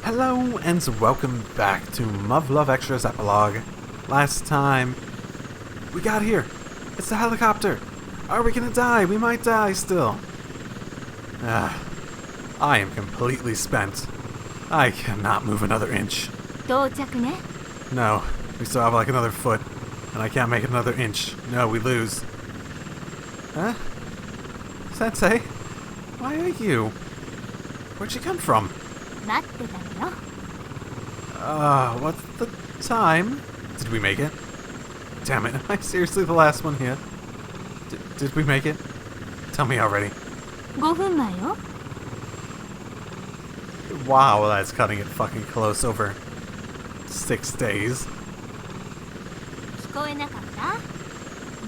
Hello and welcome back to Muv-Luv Extras Epilogue. Last time we got here. It's the helicopter. Are we gonna die? We might die still. I am completely spent. I cannot move another inch. No, we still have like another foot, and I can't make it another inch. No, we lose. Huh? Sensei? Why are you? Where'd you come from? What's the time? Did we make it? Damn it, am I seriously the last one here? Did we make it? Tell me already. 5分前よ。 Wow, that's cutting it fucking close over 6 days. 聞こえなかった？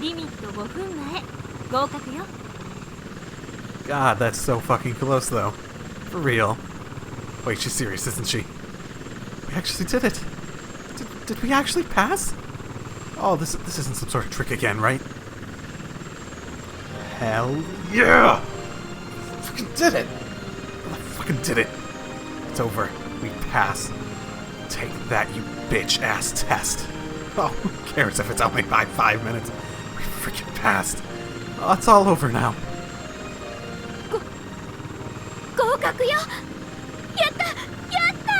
リミット5分前。合格よ。 God, that's so fucking close though. For real. Wait, she's serious, isn't she? We actually did it. Did we actually pass? Oh, this isn't some sort of trick again, right? Hell yeah! Fucking did it! I fucking did it. It's over. We pass. Take that, you bitch-ass test. Oh, who cares if it's only by 5 minutes? We freaking passed. Oh, it's all over now. 合格よ。やったやった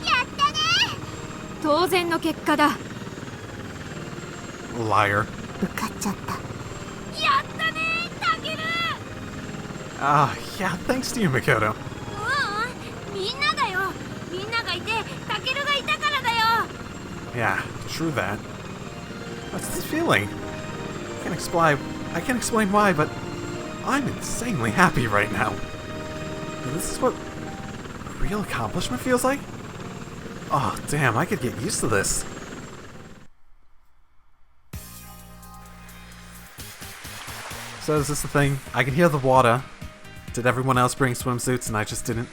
やったね。当然の結果だ。 Liar. 受かっちゃった。やったね、タケル。Yeah, thanks to you, Makoto. みんなだよ。みんながいて、タケルがいたからだよ。 Yeah, true that. What's this feeling? I can't explain why, but I'm insanely happy right now. This is what real accomplishment feels like? Oh, damn, I could get used to this. So is this the thing? I can hear the water. Did everyone else bring swimsuits and I just didn't?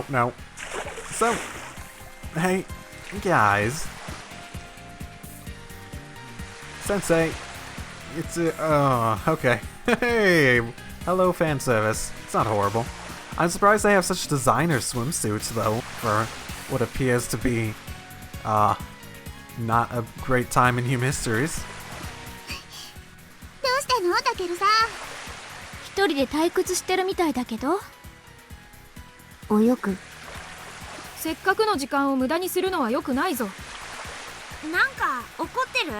No. So, hey, guys. Sensei, it's okay. Hey, hello fan service. It's not horrible. I'm surprised they have such designer swimsuits, though, for what appears to be, not a great time in human histories. どうしたの、タケルさん。一人で退屈してるみたいだけど。泳ぐ。せっかくの時間を無駄にするのは良くないぞ。なんか怒ってる？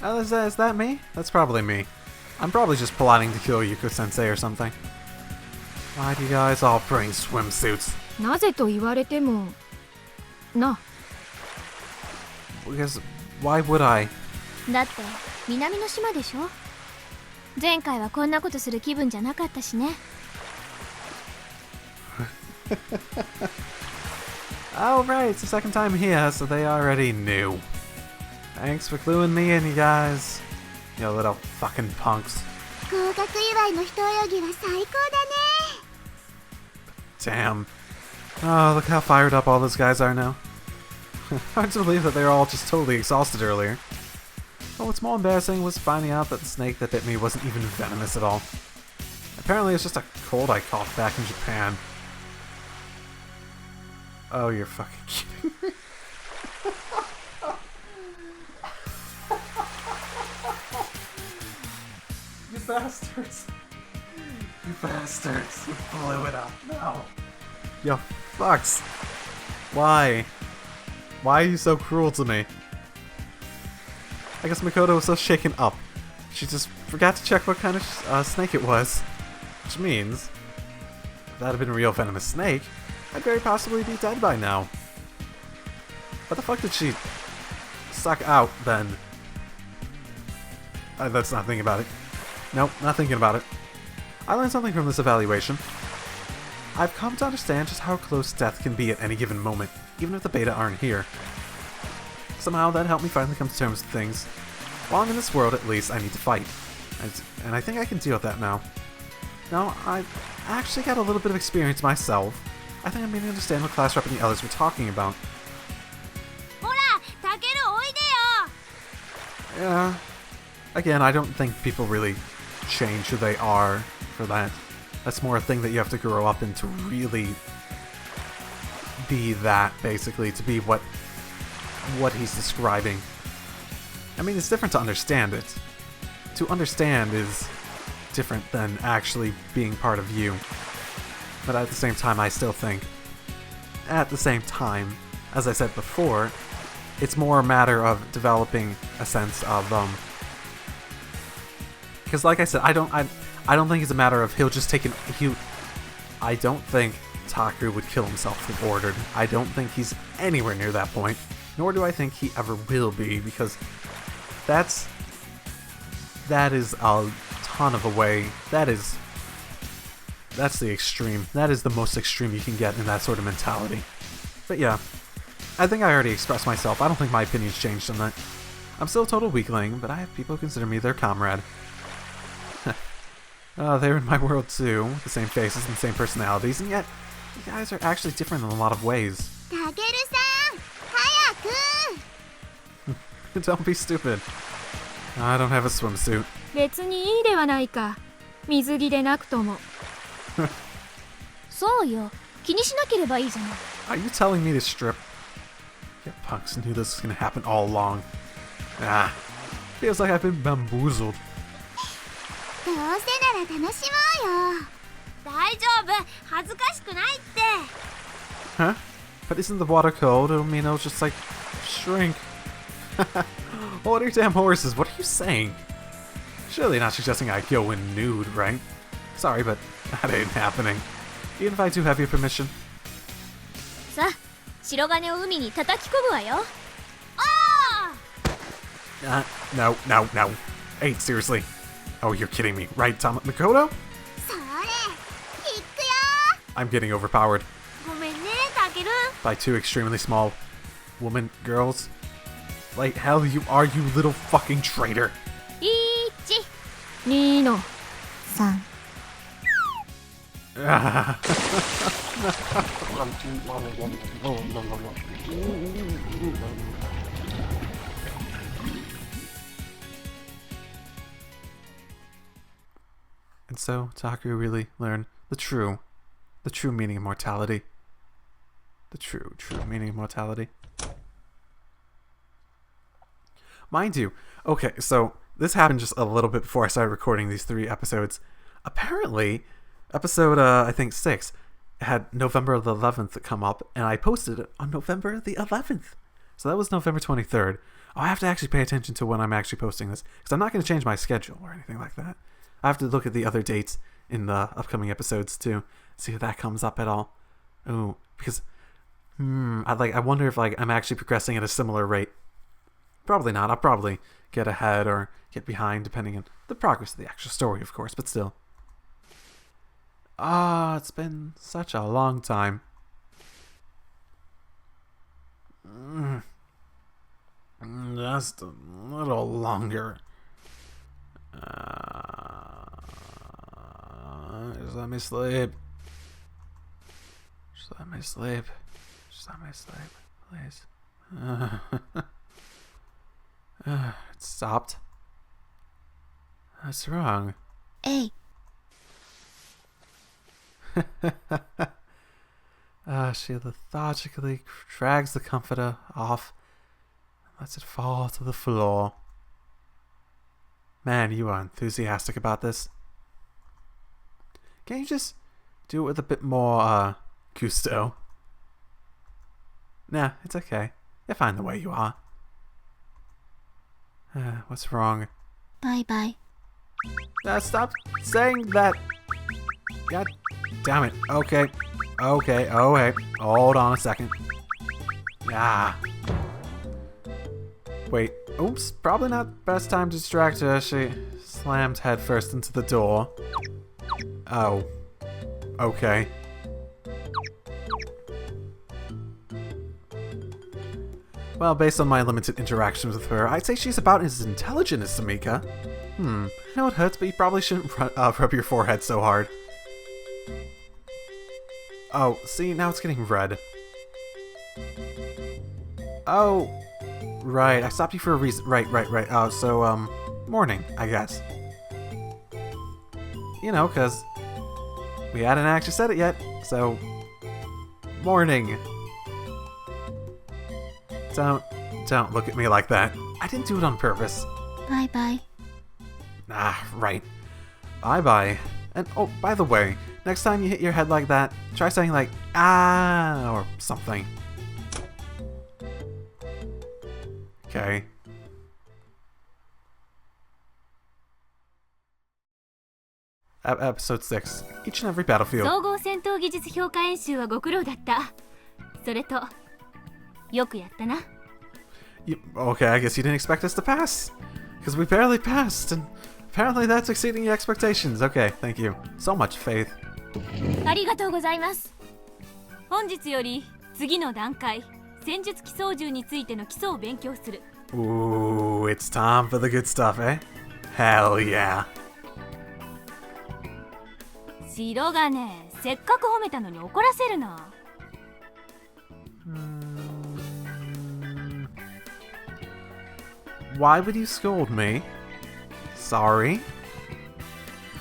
Oh, is that me? That's probably me. I'm probably just plotting to kill Yuko-sensei or something. Why do you guys all bring swimsuits? なぜと言われてもな。 Because why would I? だって南の島でしょ。前回はこんなことする気分じゃなかったしね。Oh right, it's the second time here, so they already knew. Thanks for cluing me in, you guys. You little fucking punks. 合格祝いの一泳ぎは最高だね。 Damn. Oh, look how fired up all those guys are now. Hard to believe that they were all just totally exhausted earlier. But what's more embarrassing was finding out that the snake that bit me wasn't even venomous at all. Apparently it's just a cold I caught back in Japan. Oh, you're fucking kidding me. You bastards. You bastards. You blew it up. No. You fucks. Why? Why are you so cruel to me? I guess Makoto was so shaken up. She just forgot to check what kind of snake it was. Which means, if that had been a real venomous snake, I'd very possibly be dead by now. What the fuck did she suck out then? Let's not think about it. Nope, not thinking about it. I learned something from this evaluation. I've come to understand just how close death can be at any given moment, even if the beta aren't here. Somehow that helped me finally come to terms with things. While I'm in this world, at least, I need to fight. And I think I can deal with that now. Now, I've actually got a little bit of experience myself. I think I'm beginning to understand what Class Rep and the others were talking about. Yeah. Again, I don't think people really change who they are for that. That's more a thing that you have to grow up into really be that, basically, to be what he's describing. I mean, it's different to understand it. To understand is different than actually being part of you. But at the same time, I still think, at the same time, as I said before, it's more a matter of developing a sense of, because like I said, I don't think it's a matter of he'll just take an, I don't think Taku would kill himself if ordered. I don't think he's anywhere near that point, nor do I think he ever will be, because that is a ton of a way. That's the extreme. That is the most extreme you can get in that sort of mentality. But yeah, I think I already expressed myself. I don't think my opinion's changed on that. I'm still a total weakling, but I have people who consider me their comrade. They're in my world too, with the same faces and the same personalities, and yet you guys are actually different in a lot of ways. Don't be stupid. I don't have a swimsuit. 別にいいではないか。水着でなくとも。そうよ。気にしなければいいじゃない。Are you telling me to strip? Yeah, punks knew this was gonna happen all along. Ah, feels like I've been bamboozled. どうせなら楽しもうよ。大丈夫。恥ずかしくないって。Huh? But isn't the water cold? It'll mean it'll just like shrink. Hold your damn horses. What are you saying? Surely not suggesting I go in nude, right? Sorry, but that ain't happening. Even if I do have your permission. さあ、白金を海に叩き込むわよ。No. Hey, seriously. Oh, you're kidding me, right, Makoto? それ、行くよ。I'm getting overpowered ごめんね、タケル。 by two extremely small girls. Like hell you are, you little fucking traitor. 1、2の3。And so Taku really learned the true meaning of mortality. The true meaning of mortality. Mind you, okay, so this happened just a little bit before I started recording these 3 episodes. Apparently, episode, I think 6, had November the 11th come up, and I posted it on November the 11th. So that was November 23rd. I have to actually pay attention to when I'm actually posting this, because I'm not going to change my schedule or anything like that. I have to look at the other dates in the upcoming episodes, too, see if that comes up at all. Ooh, because, I wonder if, I'm actually progressing at a similar rate. Probably not. I'll probably get ahead or get behind, depending on the progress of the actual story, of course, but still. It's been such a long time. Just a little longer. Just let me sleep. Just let me sleep. Just let me sleep, please. It stopped. What's wrong? Hey. She lethargically drags the comforter off and lets it fall to the floor. Man, you are enthusiastic about this. Can't you just do it with a bit more, gusto? Nah, it's okay. You're fine the way you are. What's wrong? Bye. Stop saying that. God damn it. Okay. Oh, wait. Hold on a second. Wait. Oops. Probably not best time to distract her. She slammed headfirst into the door. Oh. Okay. Well, based on my limited interactions with her, I'd say she's about as intelligent as Samika. I know it hurts, but you probably shouldn't rub your forehead so hard. Oh, see, now it's getting red. Oh, right, I stopped you for a reason. Right. Oh, so, morning, I guess. You know, because we hadn't actually said it yet, so... Morning. Don't look at me like that. I didn't do it on purpose. Bye bye. Ah, right. Bye-bye. And, oh, by the way, next time you hit your head like that, try saying like, ah, or something. Okay. Episode 6. Each and every battlefield. 総合戦闘技術評価演習はご苦労だった。それと、よくやったな。Okay, I guess you didn't expect us to pass. Because we barely passed, and apparently that's exceeding your expectations. Okay, thank you. So much faith. ありがとうございます。本日より次の段階、戦術基礎銃についての基礎を勉強する。Ooh, it's time for the good stuff, eh? Hell yeah. 白がね、せっかく褒めたのに怒らせるな。Why would you scold me? Sorry.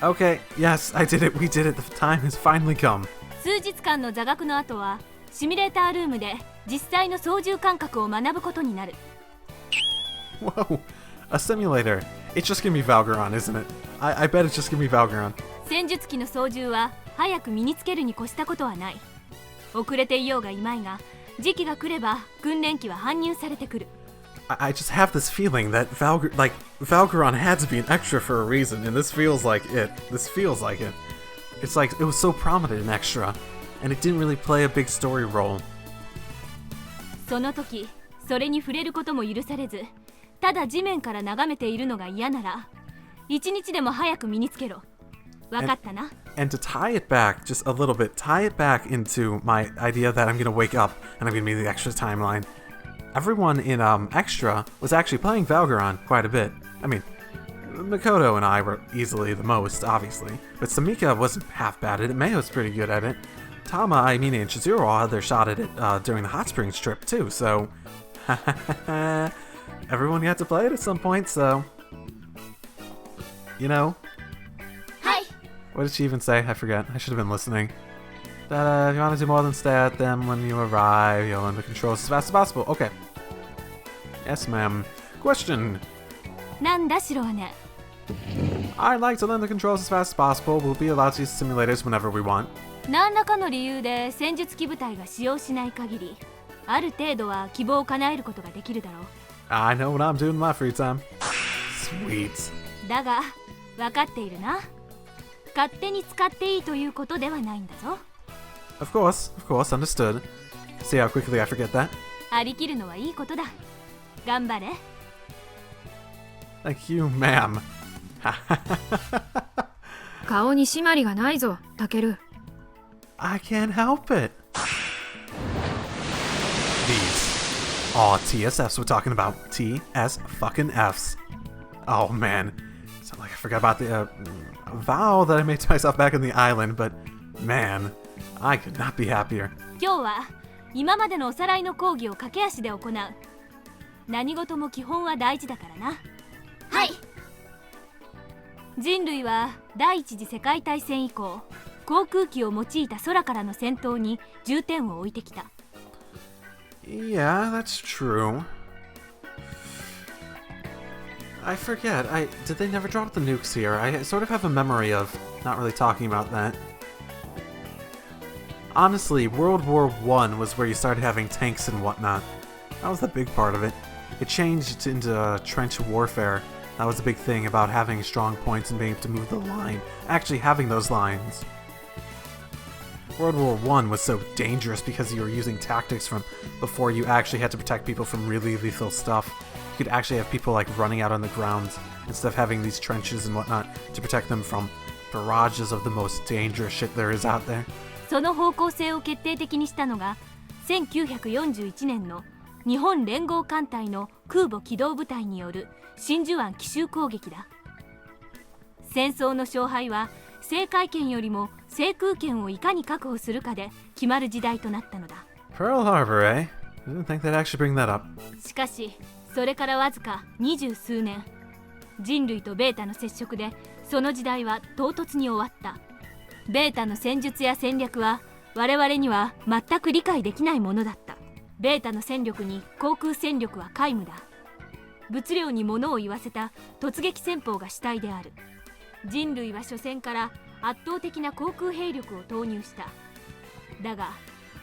Okay, yes, I did it. We did it. The time has finally come. 数日間の座学の後は、シミュレータールームで実際の操縦感覚を学ぶことになる。Whoa, a simulator. It's just gonna be Valgaron, isn't it? I bet it's just gonna be Valgaron. 戦術機の操縦は早く身につけるに越したことはない。遅れていようがいまいが、時期が来れば訓練機は搬入されてくる。I just have this feeling that Valgaron had to be an extra for a reason, and this feels like it. This feels like it. It's like it was so prominent an extra, and it didn't really play a big story role. その時、それに触れることも許されず、ただ地面から眺めているのが嫌なら、一日でも早く身につけろ。わかったな。And to tie it back just a little bit, tie it back into my idea that I'm gonna wake up and I'm gonna be the extra timeline. Everyone in Extra was actually playing Valgaron quite a bit. I mean, Makoto and I were easily the most, obviously, but Samika wasn't half bad at it. Mayo's pretty good at it. Tama, Aimine, and Chizuru all had their shot at it during the Hot Springs trip too, so... Everyone got to play it at some point, so... You know? Hi! What did she even say? I forget. I should have been listening. That if you want to do more than stare at them when you arrive, you'll learn the controls as fast as possible. Okay. Yes, ma'am. Question. なんだ白はね。I'd like to learn the controls as fast as possible. We'll be allowed to use simulators whenever we want. 何らかの理由で戦術機部隊が使用しない限り、ある程度は希望を叶えることができるだろう。I know what I'm doing in my free time. Sweet. だが、分かっているな。勝手に使っていいということではないんだぞ。Of course, understood. See how quickly I forget that? ありきるのはいいことだ。頑張れ。Thank you, ma'am. 顔に締まりがないぞ、タケル。I can't help it. These. Aw, TSFs we're talking about. TS fucking Fs. Oh man. Sound like I forgot about the vow that I made to myself back on the island, but man, I could not be happier. 今日は今までのおさらいの講義を駆け足で行う。何事も基本は大事だからな。はい。人類は第一次世界大戦以降、航空機を用いた空からの戦闘に重点を置いてきた。Yeah, that's true. I forget. Did they never drop the nukes here? I sort of have a memory of not really talking about that. Honestly, World War I was where you started having tanks and whatnot. That was the big part of it. It changed into trench warfare. That was a big thing about having strong points and being able to move the line. Actually having those lines. World War I was so dangerous because you were using tactics from before you actually had to protect people from really lethal stuff. You could actually have people like running out on the ground instead of having these trenches and whatnot to protect them from barrages of the most dangerous shit there is out there. その方向性を決定的にしたのが1941年の日本連合艦隊の空母機動部隊による真珠湾奇襲攻撃だ。戦争の勝敗は制海権よりも制空権をいかに確保するかで決まる時代となったのだ。 Pearl Harbor, eh? I didn't think they'd actually bring that up. しかしそれからわずか20数年、人類とベータの接触でその時代は唐突に終わった。ベータの戦術や戦略は我々には全く理解できないものだった。ベータの戦力に航空戦力は皆無だ。物量に物を言わせた突撃戦法が主体である。人類は初戦から圧倒的な航空兵力を投入した。だが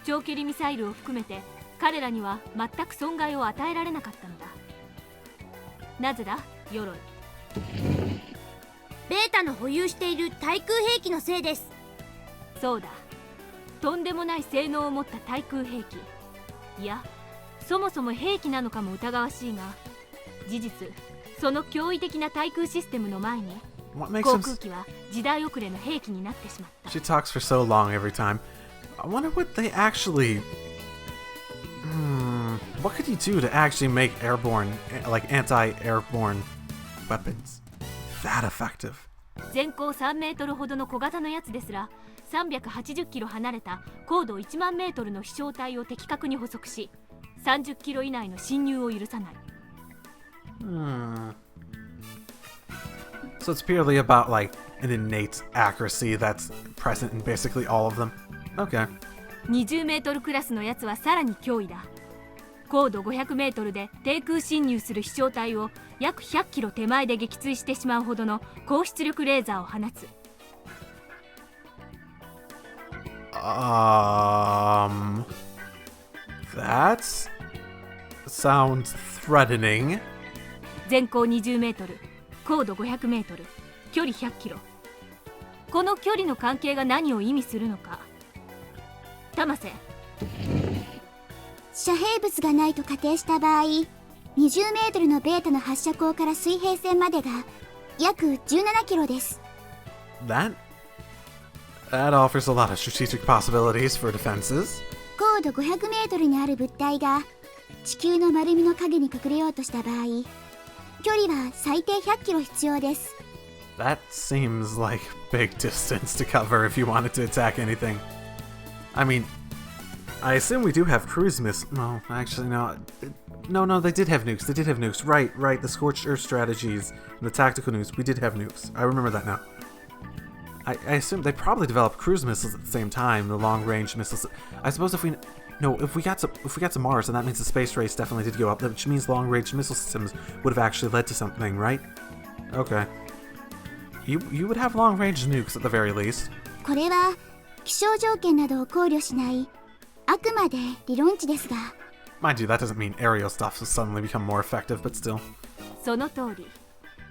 長距離ミサイルを含めて彼らには全く損害を与えられなかったのだ。なぜだ、鎧。ベータの保有している対空兵器のせいです。そうだ、とんでもない性能を持った対空兵器。いや、そもそも兵器なのかも疑わしいが、事実その驚異的な対空システムの前に航空機は時代遅れの兵器になってしまった。 She talks for so long every time. I wonder what they actually... What could you do to actually make airborne, like anti-airborne weapons that effective? 全高3メートルほどの小型のやつですら380キロ離れた高度1万メートルの飛翔体を的確に捕捉し、30キロ以内の侵入を許さない。So it's purely about like an innate accuracy that's present in basically all of them. Okay. 20メートルクラスのやつはさらに脅威だ。高度500メートルで低空侵入する飛翔体を約100キロ手前で撃墜してしまうほどの高出力レーザーを放つ。That sounds threatening. 全高20メートル、高度500メートル、距離100キロ。この距離の関係が何を意味するのか。タマセ。遮蔽物がないと仮定した場合、20メートルのベータの発射口から水平線までが約17キロです。That offers a lot of strategic possibilities for defenses. 高度500メートルにある物体が地球の丸みの影に隠れようとした場合、距離は最低100キロ必要です。That seems like big distance to cover if you wanted to attack anything. I mean, I assume we do have cruise missiles. No, actually, no. No, they did have nukes. They did have nukes. Right. The scorched earth strategies and the tactical nukes. We did have nukes. I remember that now. I assume they probably developed cruise missiles at the same time, the long-range missiles. I suppose if we got to Mars, then that means the space race definitely did go up, which means long-range missile systems would have actually led to something, right? Okay. You would have long-range nukes at the very least. これは気象条件などを考慮しないあくまで理論値ですが。Mind you, that doesn't mean aerial stuff has suddenly become more effective, but still. その通り。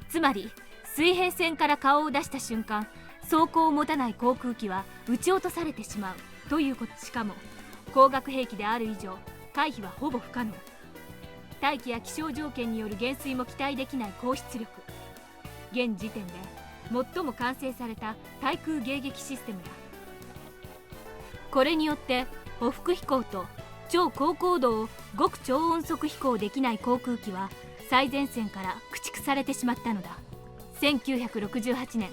つまり水平線から顔を出した瞬間、装甲を持たない航空機は撃ち落とされてしまうということ。しかも光学兵器である以上、回避はほぼ不可能。大気や気象条件による減衰も期待できない高出力。現時点で最も完成された対空迎撃システムだ。これによって歩幅飛行と超高高度を極超音速飛行できない航空機は最前線から駆逐されてしまったのだ。1968年、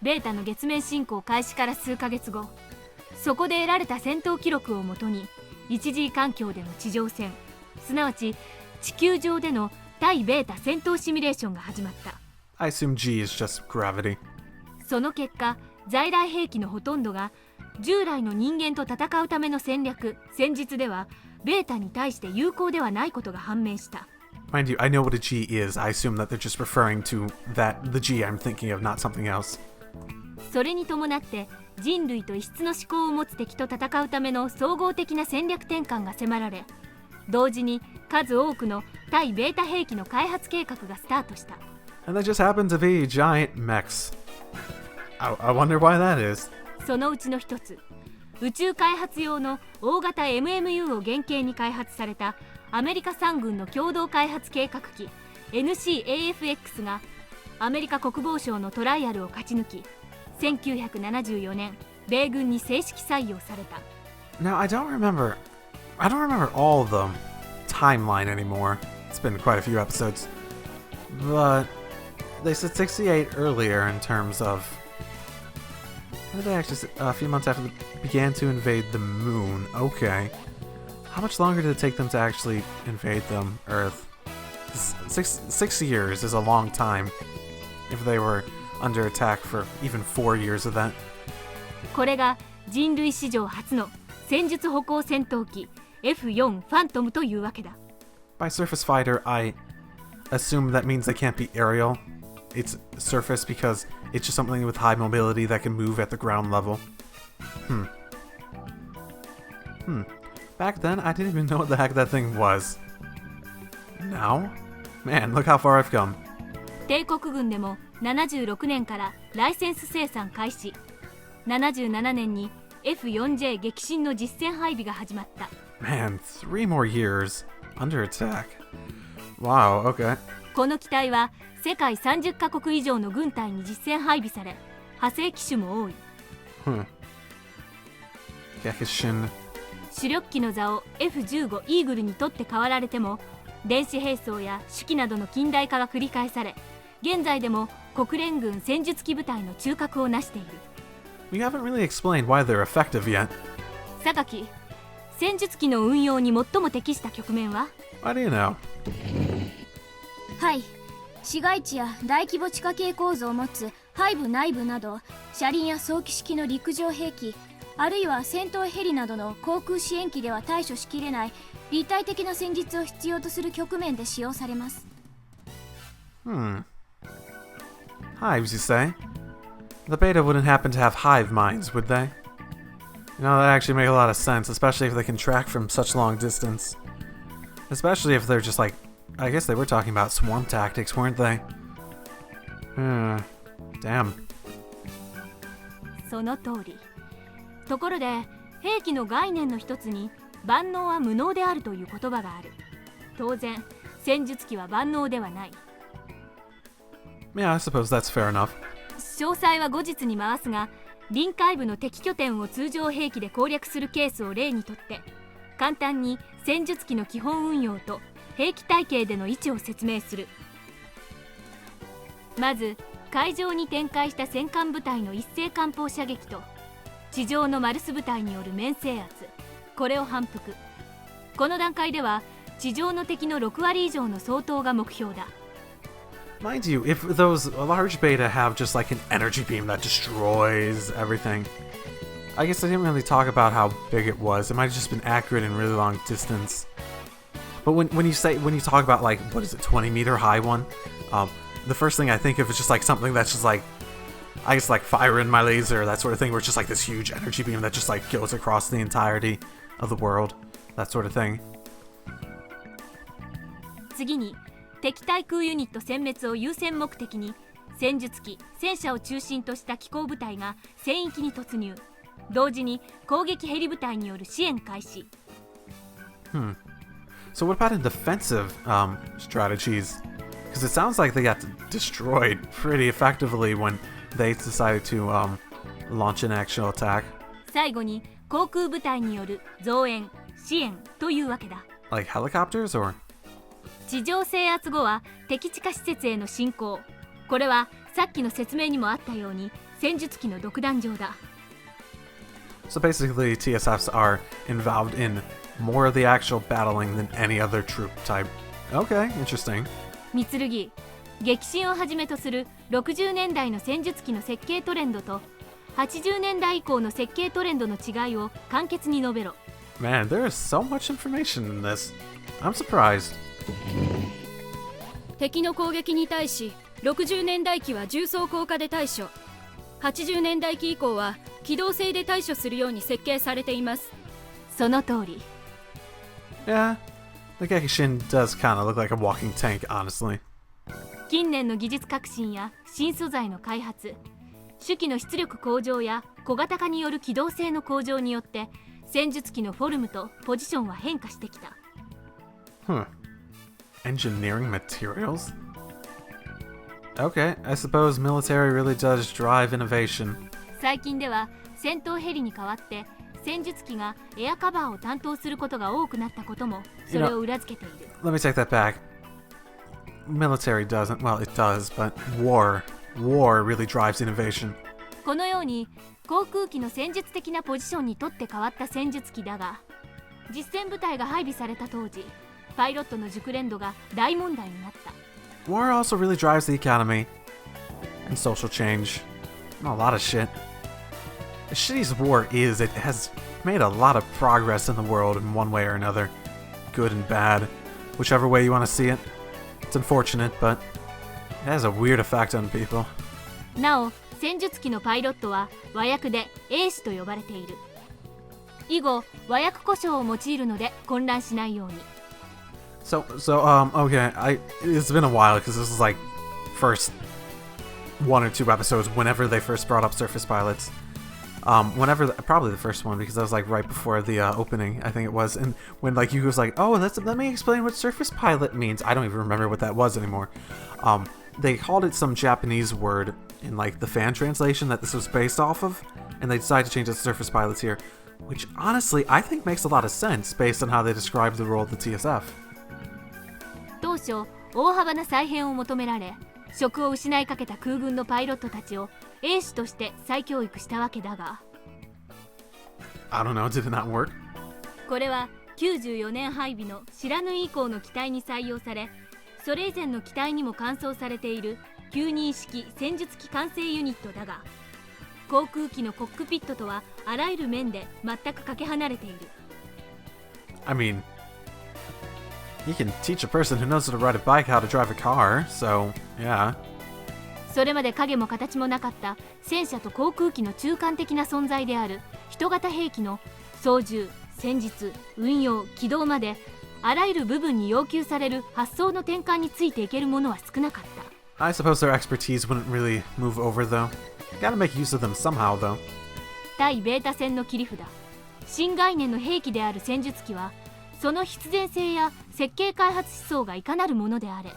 ベータの月面進行開始から数ヶ月後、そこで得られた戦闘記録をもとに一次環境での地上戦、すなわち地球上での対ベータ戦闘シミュレーションが始まった。 I assume G is just gravity. その結果、在来兵器のほとんどが従来の人間と戦うための戦略・戦術ではベータに対して有効ではないことが判明した。 Mind you, I know what a G is. I assume that they're just referring to the G I'm thinking of, not something else. それに伴って人類と異質の思考を持つ敵と戦うための総合的な戦略転換が迫られ、同時に数多くの対ベータ兵器の開発計画がスタートした。 And they just happen to be giant mechs. I wonder why that is. そのうちの一つ、宇宙開発用の大型 MMU を原型に開発されたアメリカ3軍の共同開発計画機 NCAFX がアメリカ国防省のトライアルを勝ち抜き、1974年米軍に正式採用された。 Now I don't remember all the timeline anymore. It's been quite a few episodes. But they said 68 earlier in terms of... What did they actually say? A few months after they began to invade the moon. Okay. How much longer did it take them to actually invade them, Earth? 6 years is a long time. If they were under attack for even 4 years of that. これが人類史上初の戦術歩行戦闘機 F4 ファントムというわけだ。By surface fighter, I assume that means they can't be aerial. It's surface because it's just something with high mobility that can move at the ground level. Back then, I didn't even know what the heck that thing was. Now? Man, look how far I've come. 帝国軍でも76年からライセンス生産開始。77年に F4J 激震の実戦配備が始まった。Man, 3 more years. Under attack. Wow, okay. この機体は世界30カ国以上の軍隊に実戦配備され、派生機種も多い。Gekishin. 主力機の座を F15 イーグルに取って代わられても、電子兵装や手記などの近代化が繰り返され、現在でも国連軍戦術機部隊の中核を成している。We haven't really explained why they're effective yet. 榊、戦術機の運用に最も適した局面は？ Why do you know? はい、市街地や大規模地下系構造を持つ背部内部など車輪や装機式の陸上兵器、あるいは戦闘ヘリなどの航空支援機では対処しきれない立体的な戦術を必要とする局面で使用されます。Hives, you say? The beta wouldn't happen to have hive minds, would they? You know, that actually make a lot of sense, especially if they can track from such long distance. Especially if they're just like... I guess they were talking about swarm tactics, weren't they? Damn. その通り。ところで、兵器の概念の一つに万能は無能であるという言葉がある。当然、戦術機は万能ではない。Yeah, I suppose that's fair enough. 詳細は後日に回すが、臨海部の敵拠点を通常兵器で攻略するケースを例にとって、簡単に戦術機の基本運用と兵器体系での位置を説明する。まず、海上に展開した戦艦部隊の一斉艦砲射撃と、地上のマルス部隊による面制圧、これを反復。この段階では、地上の敵の6割以上の相当が目標だ。Mind you, if those large beta have just like an energy beam that destroys everything, I guess they didn't really talk about how big it was. It might have just been accurate in really long distance. But when you talk about like, what is it, 20-meter high one, the first thing I think of is just like something that's just like, I guess like firing my laser, that sort of thing, where it's just like this huge energy beam that just like goes across the entirety of the world, that sort of thing. 次に敵対空ユニット殲滅を優先目的に戦術機、戦車を中心とした機甲部隊が戦域に突入。同時に攻撃ヘリ部隊による支援開始。So what about in defensive strategies? Because it sounds like they got destroyed pretty effectively when they decided to launch an actual attack. 最後に航空部隊による増援、支援というわけだ。Like helicopters or? 地上制圧後は敵地下施設への侵攻。これはさっきの説明にもあったように戦術機の独壇場だ。So basically TSFs are involved in more of the actual battling than any other troop type. Okay, interesting. 三剣、激震をはじめとする60年代の戦術機の設計トレンドと80年代以降の設計トレンドの違いを簡潔に述べろ。Man, there is so much information in this. I'm surprised. 敵の攻撃に対し60年代機は重装甲化で対処、80年代機以降は機動性で対処するように設計されています。その通り。Yeah, the Gekishin does kind of look like a walking tank, honestly. 近年の技術革新や新素材の開発、手記の出力向上や小型化による機動性の向上によって戦術機のフォルムとポジションは変化してきた。Engineering materials? Okay, I suppose military really does drive innovation. 最近では戦闘ヘリに代わって戦術機がエアカバーを担当することが多くなったこともそれを裏付けている。Let me take that back. Military doesn't, well, it does, but war really drives innovation. このように航空機の戦術的なポジションにとって変わった戦術機だが、実戦部隊が配備された当時、パイロットの熟練度が大問題になった。War also really drives the economy and social change. A lot of shit. As shitty as war is, it has made a lot of progress in the world in one way or another. Good and bad. Whichever way you want to see it. It's unfortunate, but it has a weird effect on people. なお、戦術機のパイロットは和訳で英士と呼ばれている。以後、和訳故障を用いるので混乱しないように。Okay, it's been a while because this is like first 1 or 2 episodes whenever they first brought up surface pilots. Probably the first one because that was like right before the opening, I think it was. And when like you was like, oh, let me explain what surface pilot means. I don't even remember what that was anymore. They called it some Japanese word in like the fan translation that this was based off of, and they decided to change it to surface pilots here, which honestly I think makes a lot of sense based on how they described the role of the TSF. 当初、大幅な再編を求められ、職を失いかけた空軍のパイロットたちを英士として再教育したわけだが、 I don't know, did it not work? これは94年配備の知らぬ以降の機体に採用され、それ以前の機体にも換装されている92式戦術機管制ユニットだが、航空機のコックピットとはあらゆる面で全くかけ離れている。 I mean, you can teach a person who knows how to ride a bike how to drive a car, so yeah. それまで影も形もなかった戦車と航空機の中間的な存在である人型兵器の操縦、戦術、運用、機動まであらゆる部分に要求される発想の転換についていけるものは少なかった。 I suppose their expertise wouldn't really move over though. Gotta make use of them somehow though. 対ベータ戦の切り札、新概念の兵器である戦術機はその必然性や設計開発思想がいかなるものであれ、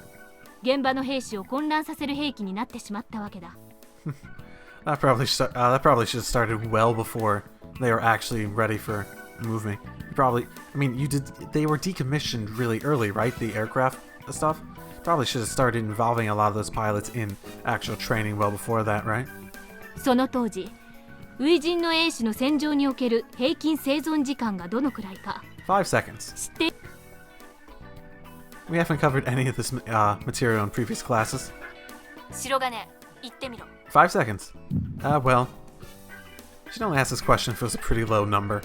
現場の兵士を混乱させる兵器になってしまったわけだ。That probably should have started well before they were actually ready for moving. They were decommissioned really early, right? The aircraft stuff? Probably should have started involving a lot of those pilots in actual training well before that, right? その当時、初陣の兵士の戦場における平均生存時間がどのくらいか。5 seconds. We haven't covered any of this material in previous classes. 白金、言ってみろ。5 seconds. Well, she'd only ask this question if it was a pretty low number.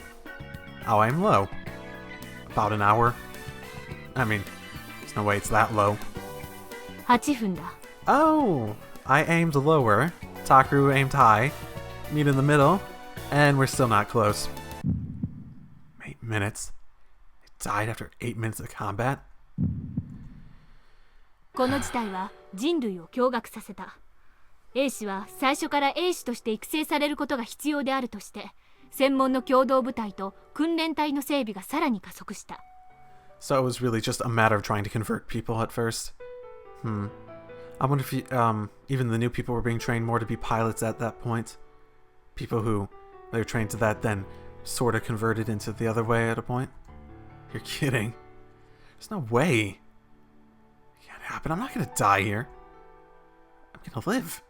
Oh, I'm low. About an hour. I mean, there's no way it's that low. 8分だ。Oh, I aimed lower. Takaru aimed high. Meet in the middle. And we're still not close. 8 minutes. It died after 8 minutes of combat. この事態は人類を驚愕させた。英士は最初から英士として育成されることが必要であるとして、専門の共同部隊と訓練隊の整備がさらに加速した。So it was really just a matter of trying to convert people at first. I wonder if even the new people were being trained more to be pilots at that point. People who they were trained to that then sort of converted into the other way at a point. You're kidding. There's no way. It can't happen. I'm not gonna die here. I'm gonna live.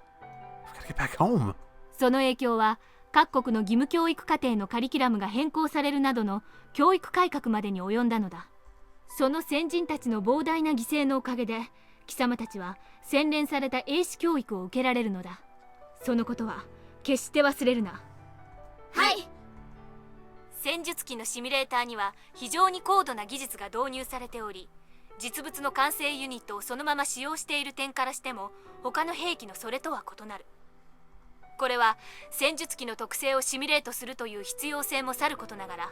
I've gotta get back home. その影響は各国の義務教育課程のカリキュラムが変更されるなどの教育改革までに及んだのだ。その先人たちの膨大な犠牲のおかげで貴様たちは洗練された英士教育を受けられるのだ。そのことは決して忘れるな。はい。戦術機のシミュレーターには非常に高度な技術が導入されており、実物の完成ユニットをそのまま使用している点からしても他の兵器のそれとは異なる。これは戦術機の特性をシミュレートするという必要性もさることながら、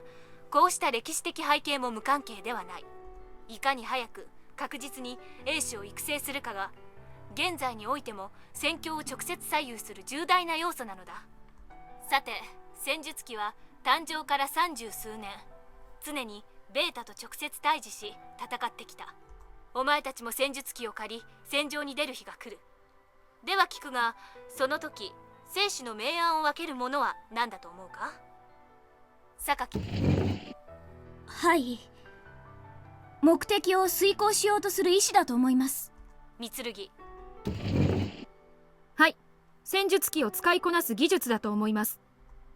こうした歴史的背景も無関係ではない。いかに早く確実に兵士を育成するかが現在においても戦況を直接左右する重大な要素なのだ。さて、戦術機は誕生から30数年、常にベータと直接対峙し戦ってきた。お前たちも戦術機を借り戦場に出る日が来る。では聞くが、その時生死の明暗を分けるものは何だと思うか？榊。はい。目的を遂行しようとする意志だと思います。三剣。はい、戦術機を使いこなす技術だと思います。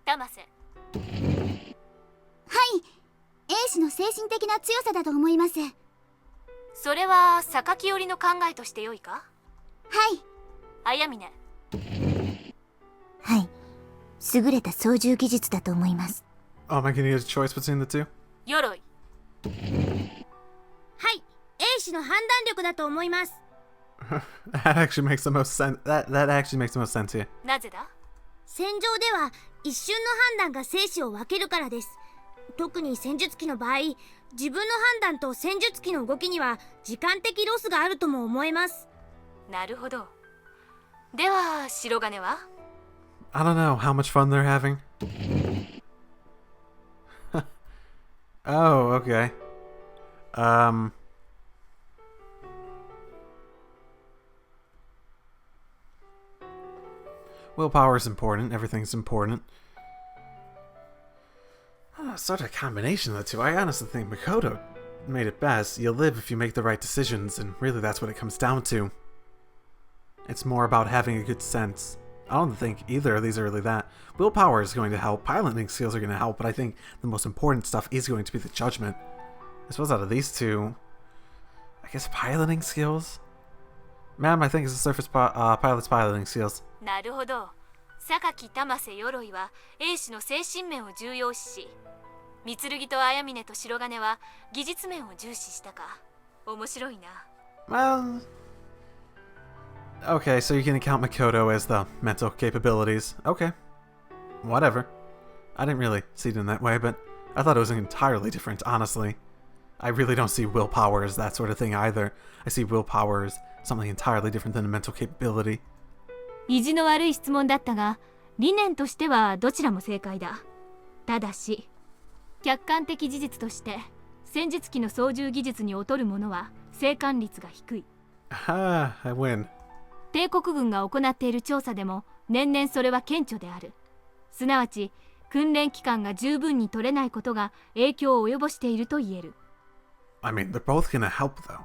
玉瀬。はい、英士の精神的な強さだと思います。それは榊寄りの考えとしてよいか？はい。綾峰。はい、優れた操縦技術だと思います。Oh, am I gonna get a choice between the two? 鎧。はい、英士の判断力だと思います。That actually makes the most sense. That actually makes the most sense here. なぜだ？戦場では一瞬の判断が生死を分けるからです。特に戦術機の場合、自分の判断と戦術機の動きには時間的ロスがあるとも思えます。なるほど。では白金は？ I don't know how much fun they're having. Oh, okay. Willpower is important. Everything's important. Sort of a combination of the two. I honestly think Makoto made it best. You live if you make the right decisions, and really that's what it comes down to. It's more about having a good sense. I don't think either of these are really that. Willpower is going to help. Piloting skills are going to help, but I think the most important stuff is going to be the judgment. I suppose out of these two, I guess piloting skills? Ma'am, I think it's the surface pilot's piloting skills. なるほど。榊玉瀬鎧は英士の精神面を重要視し、三剣と綾峰と白金は技術面を重視したか。面白いな。Well, okay, so you can account Makoto as the mental capabilities. Okay, whatever. I didn't really see it in that way, but I thought it was entirely different, honestly. I really don't see willpower as that sort of thing either. I see willpower as something entirely different than a mental capability. 意地の悪い質問だったが、理念としてはどちらも正解だ。ただし、客観的事実として戦術機の操縦技術に劣る者は生還率が低い。Ah, I win. 帝国軍が行っている調査でも年々それは顕著である。すなわち訓練期間が十分に取れないことが影響を及ぼしていると言える。I mean, they're both gonna help though.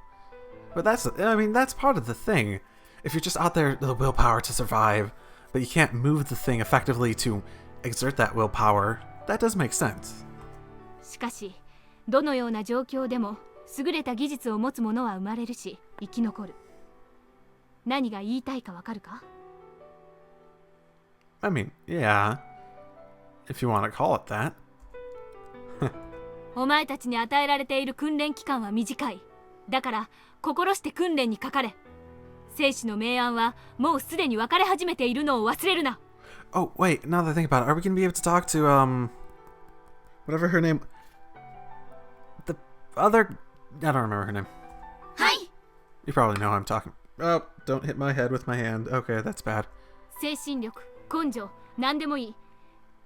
But that's part of the thing. If you're just out there with the willpower to survive, but you can't move the thing effectively to exert that willpower, that does make sense. しかし、どのような状況でも優れた技術を持つ者は生まれるし、生き残る。何が言いたいかわかるか？ I mean, yeah. If you want to call it that. お前たちに与えられている訓練期間は短い。だから心して訓練にかかれ。生死の明暗はもうすでに分かれ始めているのを忘れるな。Oh, wait, now that I think about it, are we going to be able to talk to, whatever her name... The other... I don't remember her name. はい。 You probably know who I'm talking... Oh, don't hit my head with my hand. Okay, that's bad. 精神力、根性、何でもいい。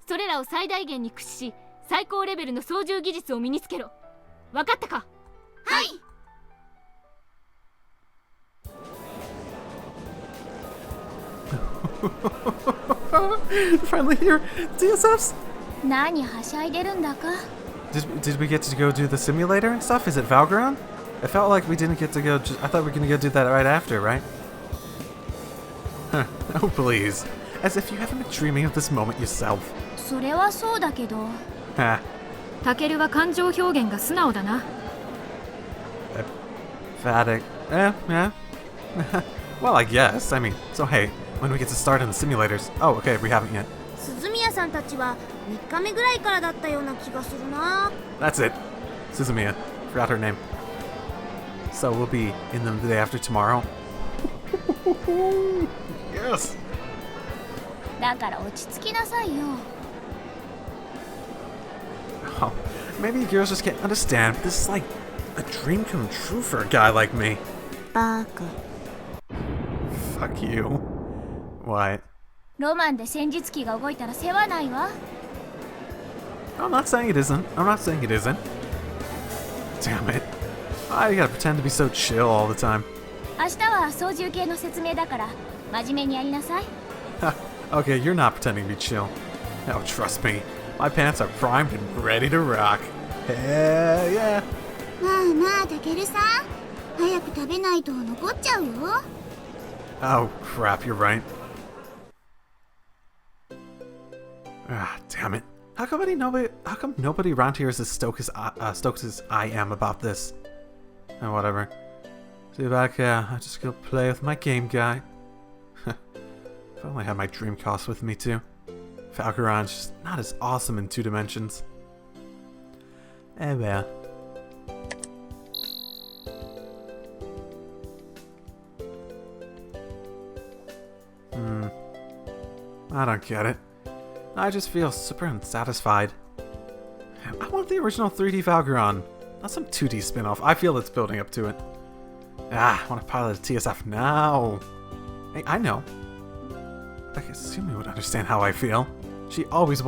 それらを最大限に駆使し、最高レベルの操縦技術を身につけろ。分かったか？はい。Finally here, DSFs. 何はしゃいでるんだか。Did we get to go do the simulator and stuff? Is it Valgrind? I felt like we didn't get to go. I thought we were gonna go do that right after, right? Huh. Oh please, as if you haven't been dreaming of this moment yourself. それはそうだけど。Ha. タケルは感情表現が素直だな。Emphatic. Yeah. Well, I guess. I mean, so hey, when we get to start in the simulators. Oh, okay, we haven't yet. 鈴宮さんたちは3日目ぐらいからだったような気がするな。That's it. Suzumiya. Forgot her name. So we'll be in them the day after tomorrow. Yes. だから落ち着きなさいよ。Oh, maybe you girls just can't understand. This is like a dream come true for a guy like me. バカ。 Fuck you. What? ロマンで戦術機が動いたら世話ないわ。I'm not saying it isn't. I'm not saying it isn't. Damn it. I gotta pretend to be so chill all the time. 明日は操縦系の説明だから真面目にやりなさい。Okay, you're not pretending to be chill. No, trust me. My pants are primed and ready to rock. Hell yeah. まあまあタケルさん、早く食べないと残っちゃうよ。 Oh, crap, you're right. Ah, damn it. How come nobody around here is as stoked as I am about this? Oh, whatever. See you back, I'll just go play with my game guy. If I only had my dream cost with me too. Valkyron's just not as awesome in 2 dimensions. Eh well. I don't get it. I just feel super unsatisfied. I want the original 3D Valkyron, not some 2D spin-off. I feel it's building up to it. Ah, I want to pilot a TSF now. Hey, I know. I assume you would understand how I feel. She always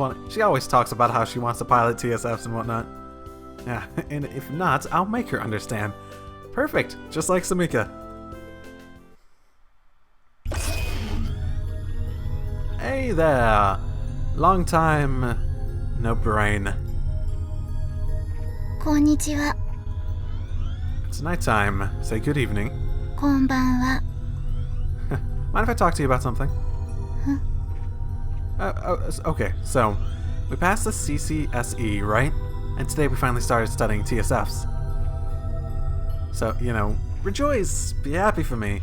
talks about how she wants to pilot TSFs and whatnot. Yeah, and if not, I'll make her understand. Perfect, just like Samika. Hey there! Long time, no brain. こんにちは。 It's nighttime. Say good evening. こんばんは。 Mind if I talk to you about something? Okay, so we passed the CCSE, right? And today we finally started studying TSFs. So, you know, rejoice! Be happy for me.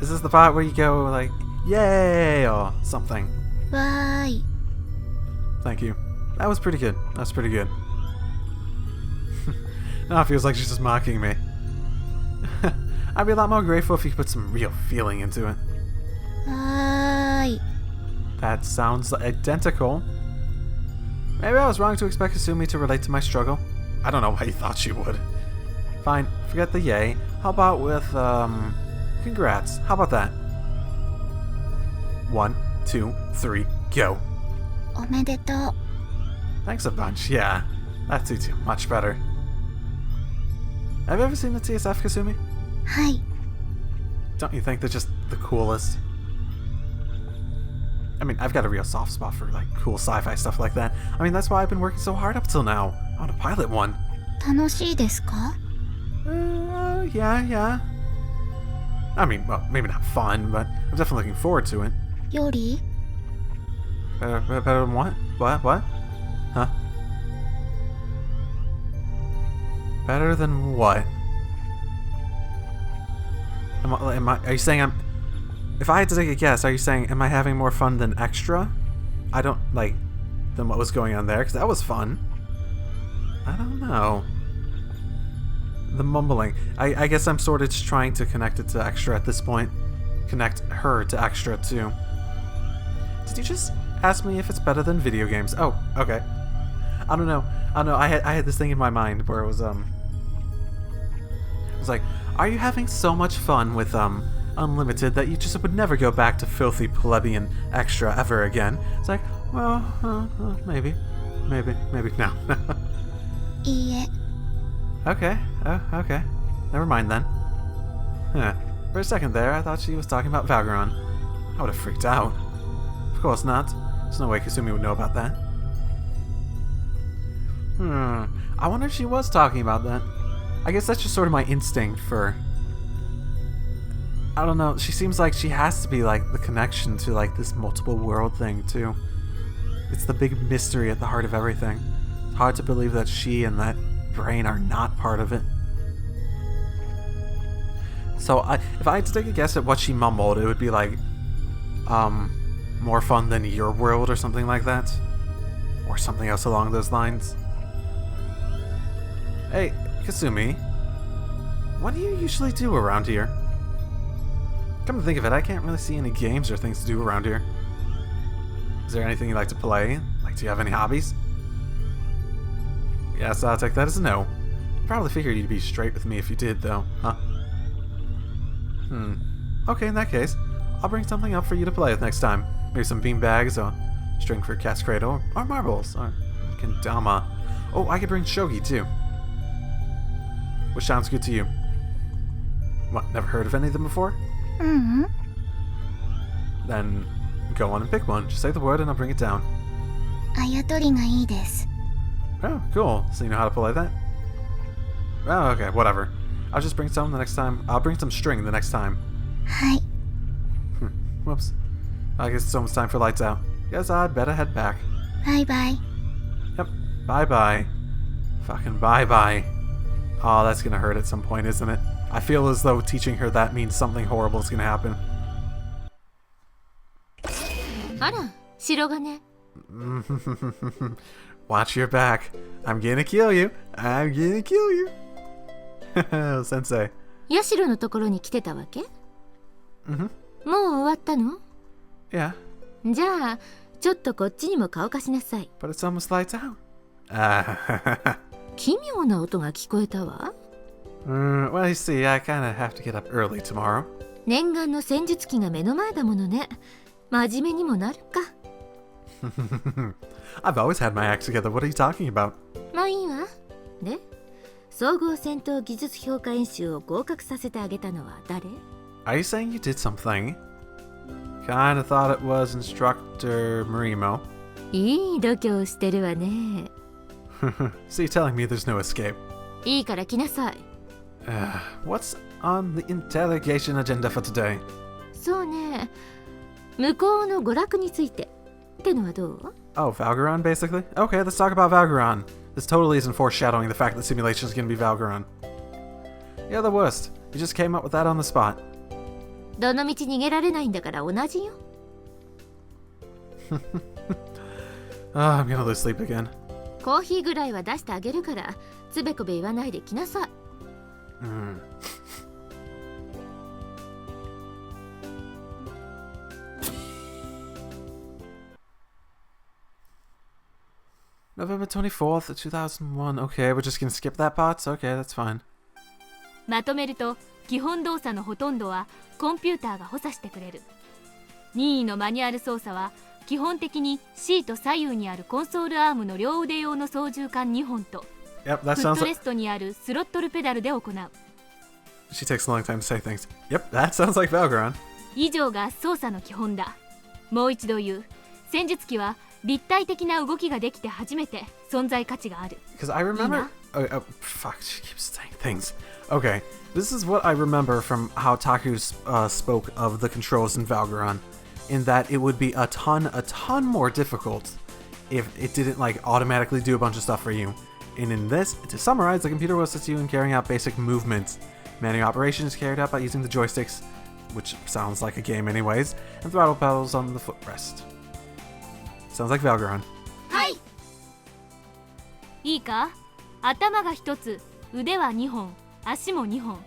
Is this the part where you go like, yay, or something? わーい。 Thank you. That was pretty good. That's pretty good. Now it feels like she's just mocking me. I'd be a lot more grateful if you could put some real feeling into it. わーい。 That sounds identical. Maybe I was wrong to expect Kasumi to relate to my struggle. I don't know why you thought she would. Fine, forget the yay. How about with, congrats. How about that? 1, 2, 3, go. おめでとう。 Thanks a bunch, yeah. That suits you much better. Have you ever seen the TSF, Kasumi? はい。 Don't you think they're just the coolest? I mean, I've got a real soft spot for, like, cool sci-fi stuff like that. I mean, that's why I've been working so hard up till now. I want to pilot one. 楽しいですか？ Yeah. I mean, well, maybe not fun, but I'm definitely looking forward to it. より？ Better than what? What? Huh? Better than what? Are you saying I'm... If I had to take a guess, are you saying, am I having more fun than extra? I don't, like, than what was going on there, because that was fun. I don't know. The mumbling. I guess I'm sort of just trying to connect it to extra at this point. Connect her to extra, too. Did you just ask me if it's better than video games? Oh, okay. I don't know. I had this thing in my mind where it was, it was like, are you having so much fun with, Unlimited that you just would never go back to filthy plebeian extra ever again? It's like, well, maybe no. いいえ。 Okay, okay. Never mind then. Huh. For a second there, I thought she was talking about Valgaron. I would have freaked out. Of course not. There's no way Kasumi would know about that. I wonder if she was talking about that. I guess that's just sort of my instinct for... I don't know, she seems like she has to be like the connection to like this multiple world thing too. It's the big mystery at the heart of everything. It's hard to believe that she and that brain are not part of it. So if I had to take a guess at what she mumbled, it would be like, more fun than your world or something like that. Or something else along those lines. Hey, Kasumi. What do you usually do around here? Come to think of it, I can't really see any games or things to do around here. Is there anything you like to play? Like, do you have any hobbies? Yes, I'll take that as a no. Probably figured you'd be straight with me if you did, though, huh? Okay, in that case, I'll bring something up for you to play with next time. Maybe some beanbags, or string for Cat's Cradle, or marbles, or kendama. Oh, I could bring shogi, too. Which sounds good to you? What, never heard of any of them before? Mm-hmm. Then go on and pick one. Just say the word and I'll bring it down. あやとりがいいです。 Oh, cool. So you know how to play that? Oh, okay, whatever. I'll just bring some the next time. I'll bring some string the next time. はい。 Whoops. I guess it's almost time for lights out. Guess I'd better head back. バイバイ。 Yep. Bye-bye. Fucking bye-bye. Oh, that's gonna hurt at some point, isn't it? I feel as though teaching her that means something horrible is gonna happen. あら、白金。Watch your back. I'm gonna kill you. I'm gonna kill you. Sensei. ヤシロのところに来てたわけ？ Mm-hmm. もう終わったの？ Yeah. じゃあ、ちょっとこっちにも顔貸しなさい。 But it's almost lights out. 奇妙な音が聞こえたわ。Well, you see, I kinda have to get up early tomorrow. 念願の戦術機が目の前だものね。真面目にもなるか。I've always had my act together. What are you talking about? まあいいわ。で、総合戦闘技術評価演習を合格させてあげたのは誰？ Are you saying you did something? Kinda thought it was Instructor Marimo. いい度胸してるわね。So you're telling me there's no escape? いいから来なさい。What's on the interrogation agenda for today? そうね。向こうの娯楽について。ってのはどう？ Oh, Valgaron, basically? Okay, let's talk about Valgaron. This totally isn't foreshadowing the fact that simulation is going to be Valgaron. Yeah, the worst. You just came up with that on the spot. どの道逃げられないんだから同じよ。I'm gonna lose sleep again. コーヒーぐらいは出してあげるから、つべこべ言わないで来なさい。November 24th, 2001. Okay, we're just gonna skip that part? Okay, that's fine. まとめると、基本動作のほとんどはコンピューターが補佐してくれる。任意のマニュアル操作は基本的にシート左右にあるコンソールアームの両腕用の操縦桿2本と、Yep, フ that ッ sounds トレ like... ストにあるスロットルペダルで行う。She takes a long time to say things. Yep, that sounds like Valgaron. 以上が操作の基本だ。もう一度言う。戦術機は立体的な動きができて初めて存在価値がある。 Because I remember... fuck, she keeps saying things. Okay, this is what I remember from how Taku spoke of the controls in Valgaron, in that it would be a ton more difficult if it didn't like automatically do a bunch of stuff for you. And in this, to summarize, the computer will assist you in carrying out basic movements. Manual operation is carried out by using the joysticks, which sounds like a game anyways, and throttle pedals on the footrest. Sounds like Valgaron. はい。いいか？頭が1つ、腕は2本、足も2本。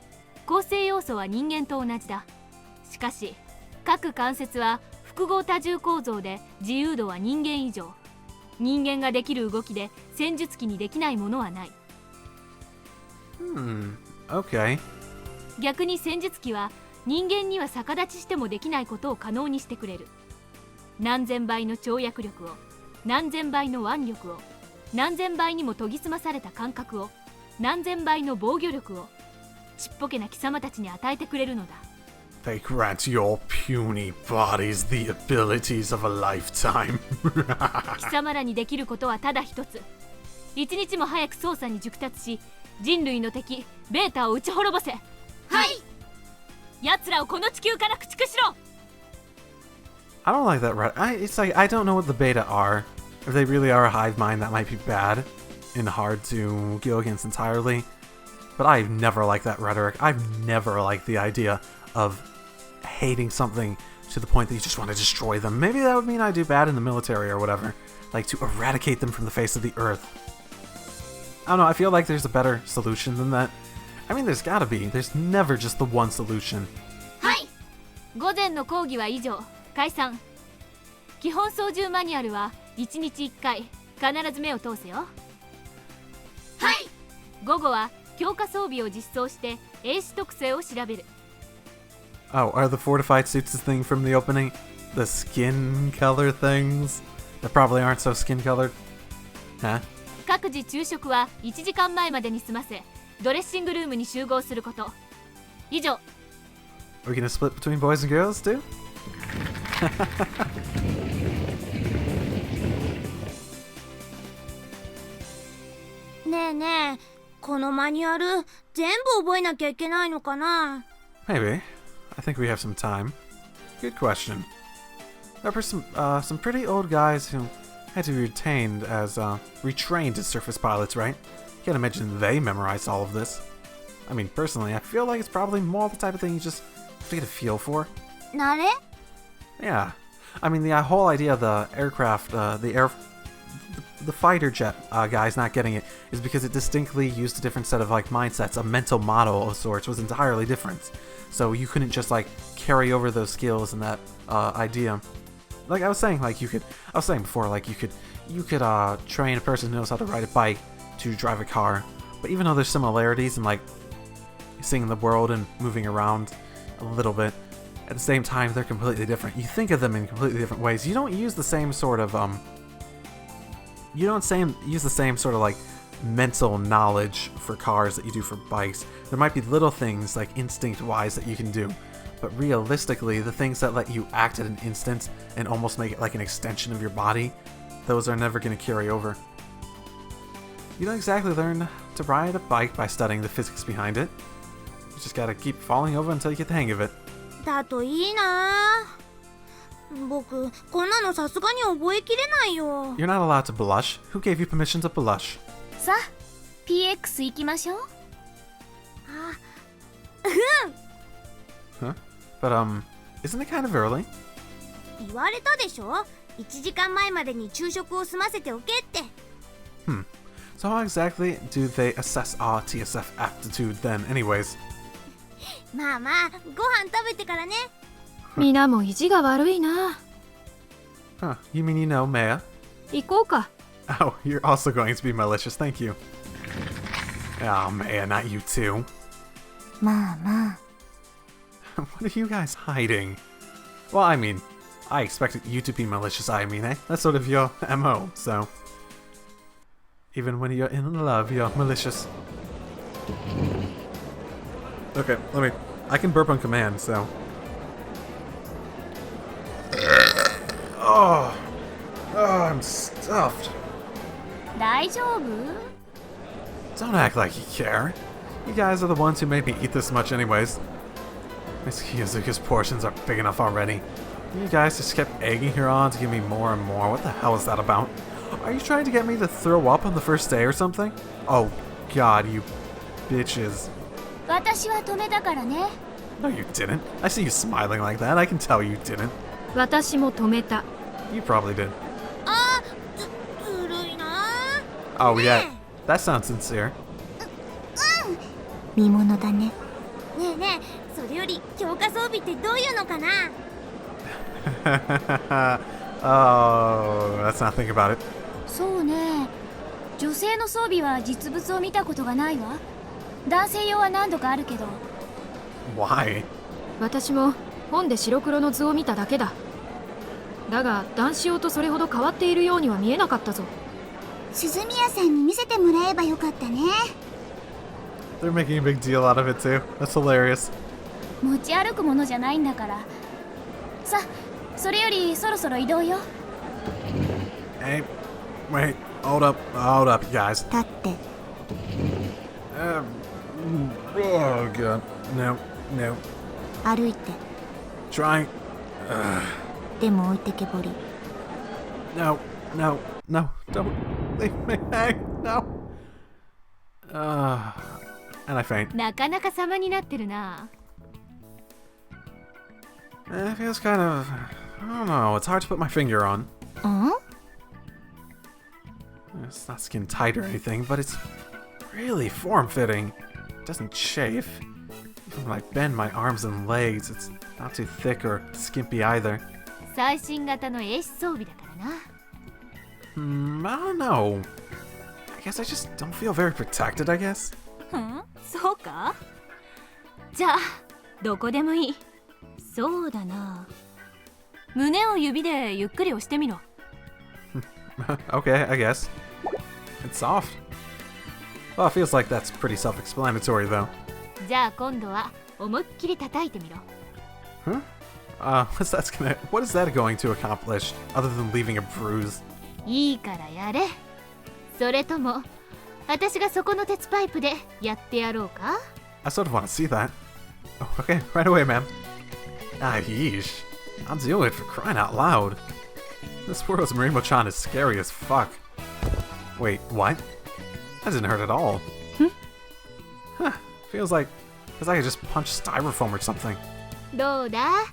構成要素は人間と同じだ。しかし、各関節は複合多重構造で自由度は人間以上。人間ができる動きで戦術機にできないものはない。Okay. 逆に戦術機は人間には逆立ちしてもできないことを可能にしてくれる。何千倍の跳躍力を、何千倍の腕力を、何千倍にも研ぎ澄まされた感覚を、何千倍の防御力をちっぽけな貴様たちに与えてくれるのだ。They grant your puny bodies the abilities of a lifetime. 貴様らにできることはただ一つ。一日も早く操作に熟達し、人類の敵ベータを撃ち滅ぼせ。はい。奴らをこの地球から駆逐しろ。 I don't like that. It's like I don't know what the beta are. If they really are a hive mind, that might be bad and hard to go against entirely. But I've never liked that rhetoric. I've never liked the idea of hating something to the point that you just want to destroy them. Maybe that would mean I do bad in the military or whatever. Like to eradicate them from the face of the earth. I don't know, I feel like there's a better solution than that. I mean, there's gotta be. There's never just the one solution. はい。午前の講義は以上。解散。基本操縦マニュアルは1日1回必ず目を通せよ。はい。午後は強化装備を実装して英詞特性を調べる。Oh, are the fortified suits the thing from the opening? The skin color things? That probably aren't so skin colored. Huh? 各自昼食は1時間前までに済ませ、ドレッシングルームに集合すること。以上。Are we gonna split between boys and girls too? ねえねえ、このマニュアル全部覚えなきゃいけないのかな？ Maybe. I think we have some time. Good question. There were some pretty old guys who had to be retrained as surface pilots, right? Can't imagine they memorized all of this. I mean, personally, I feel like it's probably more the type of thing you just have to get a feel for. 慣れ？ Yeah. I mean, the whole idea of the aircraft, the fighter jet guys not getting it is because it distinctly used a different set of like mindsets. A mental model of sorts was entirely different. So you couldn't just like carry over those skills and that idea. Like I was saying, like you could train a person who knows how to ride a bike to drive a car. But even though there's similarities in like seeing the world and moving around a little bit, at the same time they're completely different. You think of them in completely different ways. You don't use the same sort of use the same sort of like mental knowledge for cars that you do for bikes. There might be little things like instinct-wise that you can do, but realistically, the things that let you act at an instant and almost make it like an extension of your body, those are never going to carry over. You don't exactly learn to ride a bike by studying the physics behind it. You just gotta keep falling over until you get the hang of it. だといいな。僕、こんなのさすがに覚えきれないよ。You're not allowed to blush. Who gave you permission to blush? さあ、PX 行きましょう。Huh? But isn't it kind of early? 言われたでしょ？ 1時間前までに昼食を済ませておけって。So how exactly do they assess our TSF aptitude then, anyways? まあまあ、ご飯食べてからね。皆も意地が悪いな。Huh, you mean you know Maya? 行こうか。 Oh, you're also going to be malicious, thank you. Oh, Maya, not you too. まあまあ。What are you guys hiding? Well, I mean, I expected you to be malicious, I mean, eh? That's sort of your MO, so... Even when you're in love, you're malicious. Okay, I can burp on command, so... Oh, I'm stuffed. 大丈夫？ Don't act like you care. You guys are the ones who made me eat this much anyways. Miss Kiyozuka's portions are big enough already. You guys just kept egging her on to give me more and more. What the hell is that about? Are you trying to get me to throw up on the first day or something? Oh god, you bitches. 私は止めたからね。 No, you didn't. I see you smiling like that. I can tell you didn't. 私も止めた。You probably did. あ、ずるいな。 Oh, yeah. That sounds sincere. 見物だね。ねえねえ、それより強化装備ってどういうのかな？ Oh, let's not think about it. そうね。女性の装備は実物を見たことがないわ。男性用は何度かあるけど。Why? 私も本で白黒の図を見ただけだ。だが男子用とそれほど変わっているようには見えなかったぞ。鈴宮さんに見せてもらえばよかったね。They're making a big deal out of it too. That's hilarious. 持ち歩くものじゃないんだから。さ、それよりそろそろ移動よ。Hey, wait, hold up, you guys. 立って。Oh god, no. 歩いて。Trying. でも置いてけぼり。No, don't leave me hang, no. And I faint. なかなか様になってるな。It feels kind of... I don't know, it's hard to put my finger on. ん？ It's not skin tight or anything, but it's really form-fitting. It doesn't chafe. Even when I bend my arms and legs, it's not too thick or skimpy either. 最新型の英姿装備だからな。I don't know. I guess I just don't feel very protected, I guess. そうか？じゃあどこでもいい。そうだな。胸を指でゆっくり押してみろ。Okay, I guess. It's soft. Well, it feels like that's pretty self-explanatory, though. じゃあ今度は思いっきり叩いてみろ。What is that going to accomplish, other than leaving a bruise? いいからやれ。それとも私がそこの鉄パイプでやってやろうか？ I sort of want to see that. Oh, okay, right away, ma'am. Ah, yeesh. I'll do it for crying out loud. This world's Marimo-chan is scary as fuck. Wait, what? That didn't hurt at all. Huh, feels like I could just punch styrofoam or something. どうだ？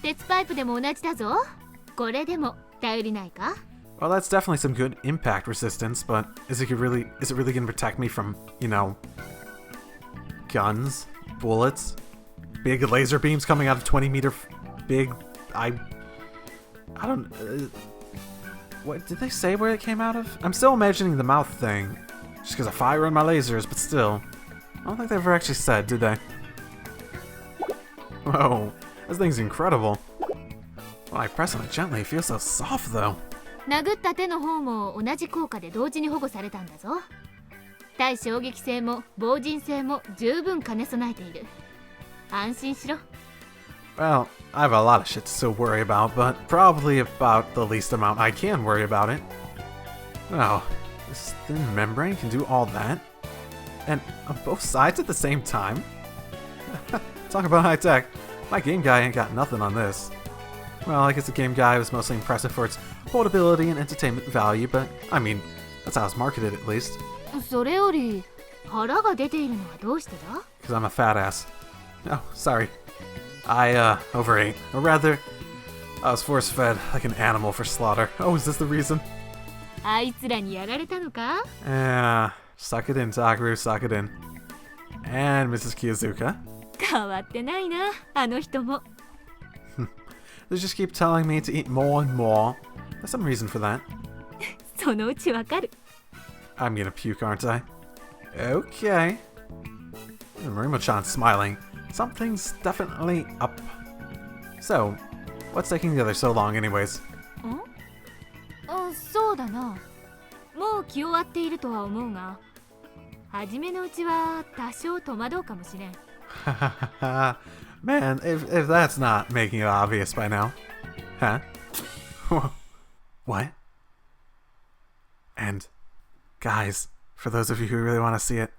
鉄パイプでも同じだぞ。これでも頼りないか？ Well, that's definitely some good impact resistance, but is it really gonna protect me from, you know, guns, bullets, big laser beams coming out of 20-meter big? I don't. What did they say where it came out of? I'm still imagining the mouth thing, just because I fire on my lasers, but still, I don't think they ever actually said, did they? Whoa, this thing's incredible. When I press on it gently, it feels so soft though. 殴った手の方も同じ効果で同時に保護されたんだぞ。対衝撃性も防塵性も十分兼ね備えている。安心しろ。Well, I have a lot of shit to still worry about, but probably about the least amount I can worry about it. Wow, this thin membrane can do all that? And on both sides at the same time? Talk about high tech. My game guy ain't got nothing on this. Well, I guess the game guy was mostly impressive for its portability and entertainment value, but I mean, that's how it's marketed at least. それより腹が出ているのはどうしてだ？ Because I'm a fat ass. Oh, sorry. I overate. Or rather, I was force-fed like an animal for slaughter. Oh, is this the reason? あいつらにやられたのか？ Yeah, suck it in, Takaru, suck it in. And Mrs. Kiyozuka. 変わってないな、あの人も。They just keep telling me to eat more and more. There's some reason for that. そのうちわかる。I'm gonna puke, aren't I? Okay. Marimo-chan's smiling. Something's definitely up. So, what's taking the others so long anyways? そうだな。もう気終わっているとは思うが、初めのうちは多少戸惑うかもしれん。Man, if that's not making it obvious by now. Huh? What? And, guys, for those of you who really want to see it,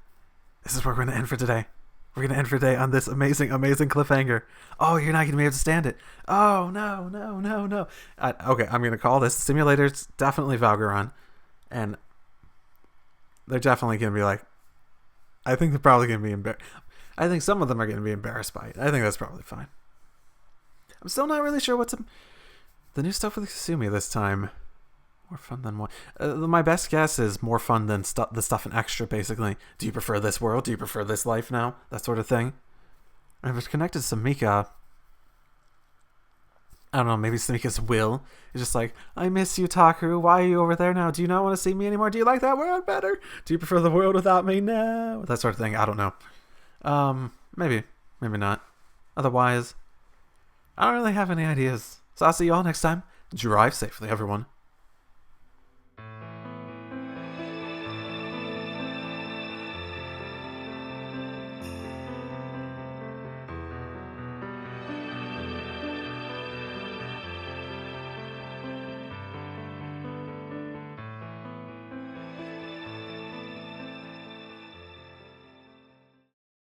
this is where we're going to end for today. We're going to end for today on this amazing, amazing cliffhanger. Oh, you're not going to be able to stand it. Oh, no. Okay, I'm going to call this. Simulator's definitely Valgaron. And they're definitely going to be like, I think they're probably going to be embarrassed. I think some of them are going to be embarrassed by it. I think that's probably fine. I'm still not really sure what's the new stuff with Kasumi this time. More fun than what? My best guess is more fun than the stuff in Extra, basically. Do you prefer this world? Do you prefer this life now? That sort of thing. And if it's connected to Samika, I don't know, maybe Samika's will is just like, I miss you, Takaru. Why are you over there now? Do you not want to see me anymore? Do you like that world better? Do you prefer the world without me? No. That sort of thing. I don't know. Maybe not. Otherwise, I don't really have any ideas. So I'll see you all next time. Drive safely, everyone.